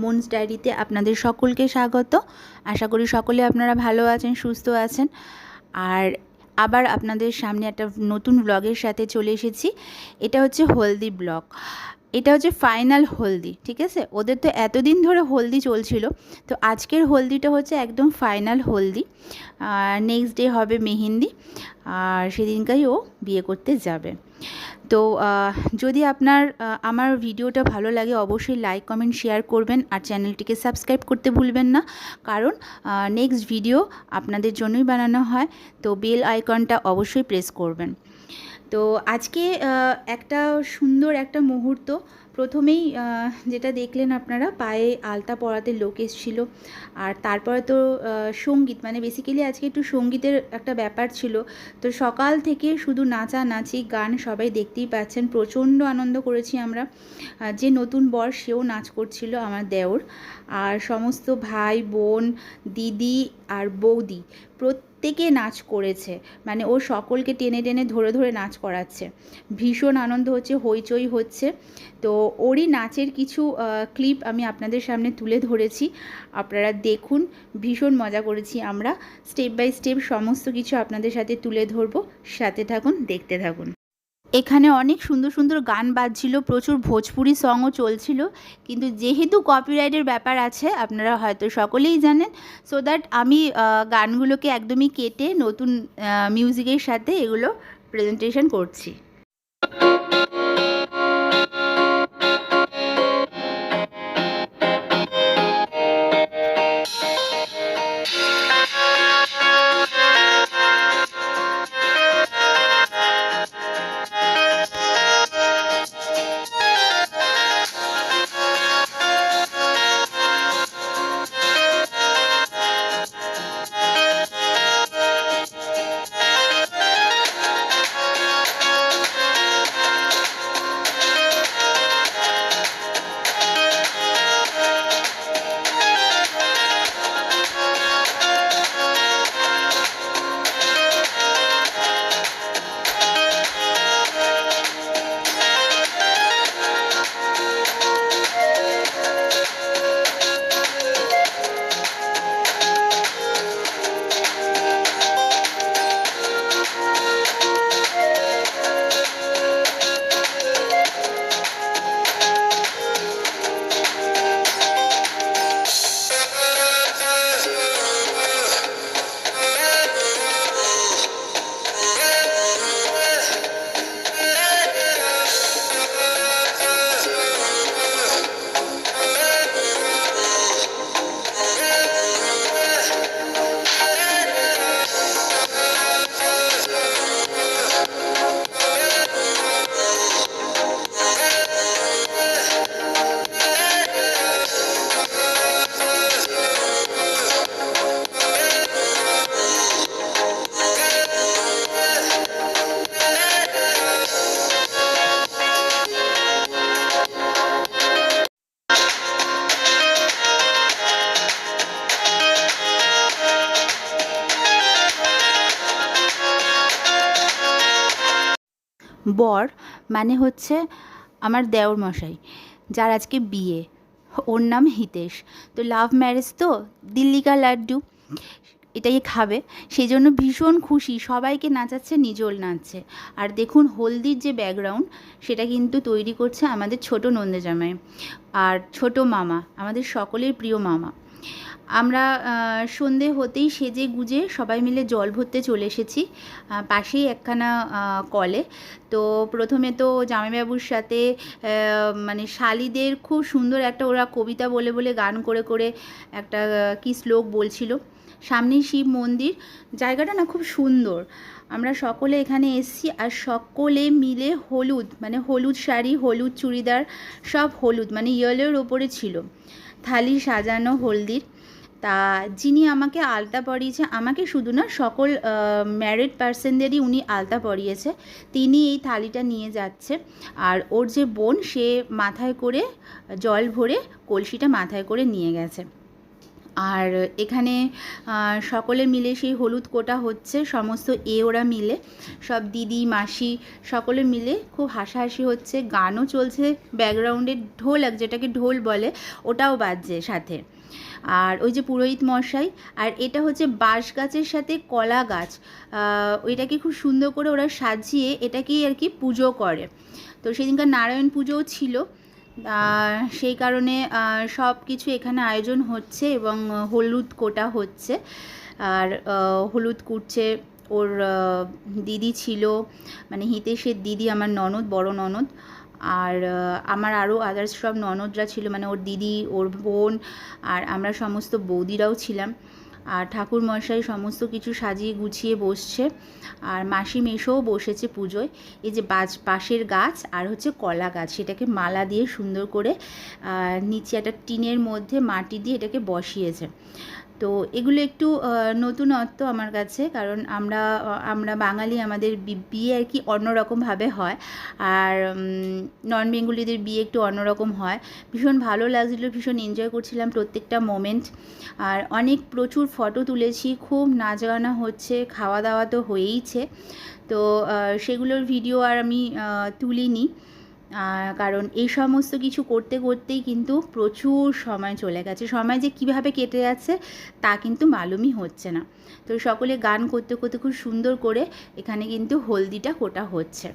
মনস ডায়েরিতে আপনাদের সকলকে স্বাগত। আশা করি সকলে আপনারা ভালো আছেন, সুস্থ আছেন। আর আবার আপনাদের সামনে একটা নতুন ব্লগের সাথে চলে এসেছি। এটা হচ্ছে হলদি ব্লগ। এটা হচ্ছে ফাইনাল হলদি, ঠিক আছে? ওদের তো এতদিন ধরে হলদি চলছিল, তো আজকের হলদিটা হচ্ছে একদম ফাইনাল হলদি। নেক্সট ডে হবে মেহেন্দি, আর সেদিনকাই ও বিয়ে করতে যাবে। তো যদি আপনার আমার ভিডিওটা ভালো লাগে অবশ্যই লাইক কমেন্ট শেয়ার করবেন, আর চ্যানেলটিকে সাবস্ক্রাইব করতে ভুলবেন না, কারণ নেক্সট ভিডিও আপনাদের জন্যই বানানো হয়। তো বেল আইকনটা অবশ্যই প্রেস করবেন। তো আজকে একটা সুন্দর একটা মুহূর্ত। প্রথমেই যেটা দেখলেন আপনারা, পায়ে আলতা পরাতে লোক এসেছিলো। আর তারপরে তো সঙ্গীত, মানে বেসিক্যালি আজকে একটু সঙ্গীতের একটা ব্যাপার ছিল। তো সকাল থেকে শুধু নাচানাচি গান, সবাই দেখতেই পাচ্ছেন, প্রচণ্ড আনন্দ করেছি আমরা। যে নতুন বর সেও নাচ করছিল, আমার দেওর, আর সমস্ত ভাই বোন দিদি আর বৌদি প্রত্যেকে নাচ করেছে। মানে ও সকলকে টেনে টেনে ধরে ধরে নাচ করাচ্ছে। ভীষণ আনন্দ হচ্ছে, হইচই হচ্ছে। তো ওরই নাচের কিছু ক্লিপ আমি আপনাদের সামনে তুলে ধরেছি, আপনারা দেখুন। ভীষণ মজা করেছি আমরা। স্টেপ বাই স্টেপ সমস্ত কিছু আপনাদের সাথে তুলে ধরবো, সাথে থাকুন, দেখতে থাকুন। এখানে অনেক সুন্দর সুন্দর গান বাজছিল, প্রচুর ভোজপুরি সংও চলছিল, কিন্তু যেহেতু কপিরাইটের ব্যাপার আছে আপনারা হয়তো সকলেই জানেন, সো দ্যাট আমি গানগুলোকে একদমই কেটে নতুন মিউজিকের সাথে এগুলো প্রেজেন্টেশন করছি। বর মানে হচ্ছে আমার দেওর মশাই, যার আজকে বিয়ে। ওর নাম হিতেশ। তো লাভ ম্যারেজ, তো দিল্লি কা লাড্ডু এটাই খাবে, সেই জন্য ভীষণ খুশি, সবাইকে নাচাচ্ছে, নিজল নাচছে। আর দেখুন হলদির যে ব্যাকগ্রাউন্ড, সেটা কিন্তু তৈরি করছে আমাদের ছোট নন্দে জামাই আর ছোট মামা, আমাদের সকলের প্রিয় মামা। আমরা সন্ধে হতেই সেজে গুজে সবাই মিলে জল ভরতে চলে এসেছি পাশেই একখানা কলে। তো প্রথমে তো জামাইবাবুর সাথে মানে শালিদের খুব সুন্দর একটা, ওরা কবিতা বলে বলে গান করে করে একটা কি শ্লোক বলছিল। সামনেই শিব মন্দির, জায়গাটা না খুব সুন্দর। আমরা সকলে এখানে এসেছি, আর সকলে মিলে হলুদ, মানে হলুদ শাড়ি, হলুদ চুড়িদার, সব হলুদ, মানে ইয়েলোর ওপরে ছিল থালি সাজানো হলদির। তা যিনি আমাকে আলতা পরিয়েছে, আমাকে শুধু না, সকল ম্যারিড পার্সনদেরই উনি আলতা পরিয়েছে, তিনি এই থালিটা নিয়ে যাচ্ছে। আর ওর যে বোন, সে মাথায় করে জল ভরে কলসিটা মাথায় করে নিয়ে গেছে। আর এখানে সকলে মিলে সেই হলুদ কোটা হচ্ছে, সমস্ত ওরা মিলে, সব দিদি মাসি সকলে মিলে খুব হাসাহাসি হচ্ছে, গানও চলছে ব্যাকগ্রাউন্ডে, ঢোল যেটাকে ঢোল বলে ওটাও বাজছে সাথে। আর ওই যে পুরোহিত মশাই, আর এটা হচ্ছে বাঁশ গাছের সাথে কলা গাছ, ওইটাকে খুব সুন্দর করে ওরা সাজিয়ে এটাকেই আর কি পুজো করে। তো সেদিনকার নারায়ণ পুজোও ছিল, সেই কারণে সব কিছু এখানে আয়োজন হচ্ছে এবং হলুদ কোটা হচ্ছে। আর হলুদ কুটছে ওর দিদি ছিল, মানে হিতেশের দিদি, আমার ননদ, বড় ননদ, আর আমার আরও আদার্স সব ননদরা ছিল, মানে ওর দিদি, ওর বোন, আর আমরা সমস্ত বৌদিরাও ছিলাম। আর ঠাকুরমশাই সমস্ত কিছু সাজিয়ে গুছিয়ে বসছে, আর মাসি মেশোও বসেছে পুজোয়। এই যে বাঁশের গাছ আর হচ্ছে কলা গাছ, সেটাকে মালা দিয়ে সুন্দর করে নিচে একটা টিনের মধ্যে মাটি দিয়ে এটাকে বসিয়েছে। তো এগুলো একটু নতুনত্ব আমার কাছে, কারণ আমরা বাঙালি, আমাদের বিয়ে আর কি অন্যরকমভাবে হয়, আর নন বেঙ্গলিদের বিয়ে একটু অন্যরকম হয়। ভীষণ ভালো লাগছিলো, ভীষণ এনজয় করছিলাম প্রত্যেকটা মোমেন্ট, আর প্রচুর ফটো তুলেছি, খুব নাচ গানা হচ্ছে, খাওয়া দাওয়া তো হয়েইছে। তো সেগুলোর ভিডিও আর আমি তুলিনি, কারণ এই সমস্ত কিছু করতে করতেই কিন্তু প্রচুর সময় চলে গেছে, সময় যে কীভাবে কেটে যাচ্ছে তা কিন্তু মালুমই হচ্ছে না। তো সকলে গান করতে করতে খুব সুন্দর করে এখানে কিন্তু হলদিটা কোটা হচ্ছে।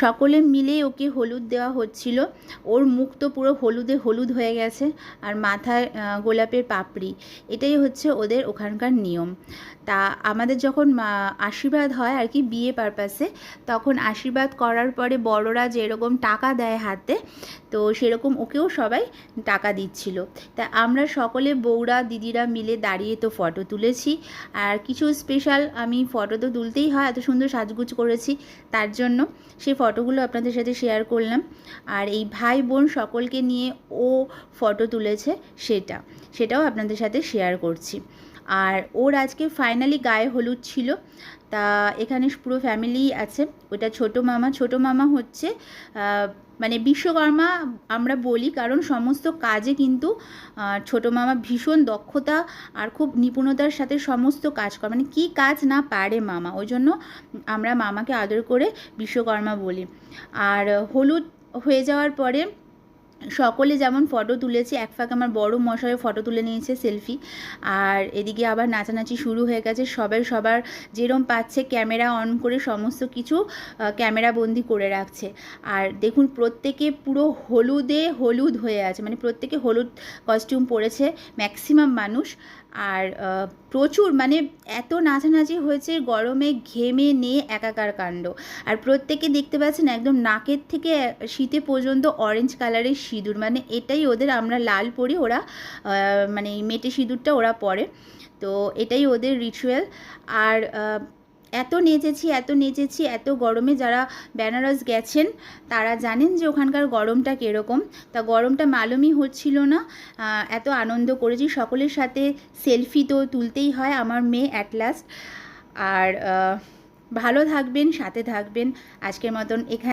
সকলে মিলে ওকে হলুদ দেওয়া হচ্ছিল, ওর মুখ তো পুরো হলুদে হলুদ হয়ে গেছে, আর মাথায় গোলাপের পাপড়ি, এটাই হচ্ছে ওদের ওখানকার নিয়ম। তা আমাদের যখন আশীর্বাদ হয় আর কি বিয়ে পারপাসে, তখন আশীর্বাদ করার পরে বড়রা যেরকম টাকা দেয় হাতে, তো সেরকম ওকেও সবাই টাকা দিচ্ছিল। তা আমরা সকলে বউরা দিদিরা মিলে দাঁড়িয়ে তো ফটো তুলেছি, আর কিছু স্পেশাল, আমি ফটো তো তুলতেই হয়, এত সুন্দর সাজগুজ করেছি, তার জন্য সেই ফটোগুলো আপনাদের সাথে শেয়ার করলাম। আর এই ভাই বোন সকলকে নিয়ে ও ফটো তুলেছে, সেটাও আপনাদের সাথে শেয়ার করছি। আর ওর আজকে ফাইনালি গায়ে হলুদ ছিল, তা এখানে পুরো ফ্যামিলি আছে। ওটা ছোটো মামা হচ্ছে মানে বিশ্বকর্মা আমরা বলি, কারণ সমস্ত কাজে কিন্তু ছোটো মামা ভীষণ দক্ষতা আর খুব নিপুণতার সাথে সমস্ত কাজ করে, মানে কী কাজ না পারে মামা, ওই জন্য আমরা মামাকে আদর করে বিশ্বকর্মা বলি। আর হলুদ হয়ে যাওয়ার পরে সকলে যেমন ফটো তুলেছে, এক ফাঁক আমার বড় মশাইও ফটো তুলে নিয়েছে সেলফি, আর এদিকে আবার নাচানাচি শুরু হয়ে গেছে, সবার যেরম পাচ্ছে ক্যামেরা অন করে সমস্ত কিছু ক্যামেরা বন্দি করে রাখছে। আর দেখুন প্রত্যেকে পুরো হলুদে হলুদ হয়ে আছে, মানে প্রত্যেকে হলুদ কস্টিউম পরেছে ম্যাক্সিমাম মানুষ। আর প্রচুর মানে এত নাচানাচি হয়েছে, গরমে ঘেমে নিয়ে একাকার কাণ্ড। আর প্রত্যেকে দেখতে পাচ্ছেন একদম নাকের থেকে শীতে পর্যন্ত অরেঞ্জ কালারের সিঁদুর, মানে এটাই ওদের, আমরা লাল পরি, ওরা মানে মেটে সিঁদুরটা ওরা পরে, তো এটাই ওদের রিচুয়াল। আর এত নেচেছি এত গরমে, যারা বেনারস গেছেন তারা জানেন যে ওখানকার গরমটা কীরকম। তা গরমটা মালুমই হচ্ছিল না, এত আনন্দ করেছি সকলের সাথে। সেলফি তো তুলতেই হয়, আমার মেয়ে অ্যাট লাস্ট। আর ভালো থাকবেন, সাথে থাকবেন। আজকের মতন এখানে